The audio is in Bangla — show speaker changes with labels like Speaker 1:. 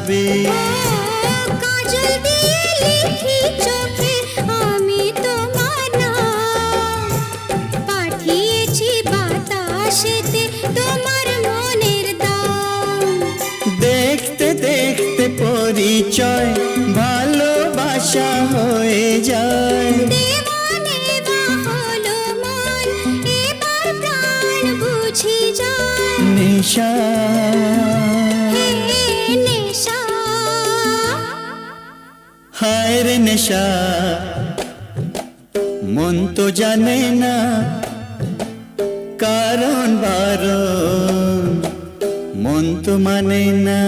Speaker 1: ভাবি।
Speaker 2: কাজল দিয়ে লিখি চোখে আমি তোমার নাম, পাঠিয়েছি বাতাসেতে তোমার মনের দাম।
Speaker 1: দেখতে দেখতে পরিচয় ভালোবাসা হয়ে যায়।
Speaker 2: দেওয়ানে বা হলো মন, এবার প্রাণ বুঝি যায়।
Speaker 1: নেশা
Speaker 2: হে নেশা,
Speaker 1: হায় রে নেশা, মন তো জানে না কারণ বারণ, মন তো মানে না।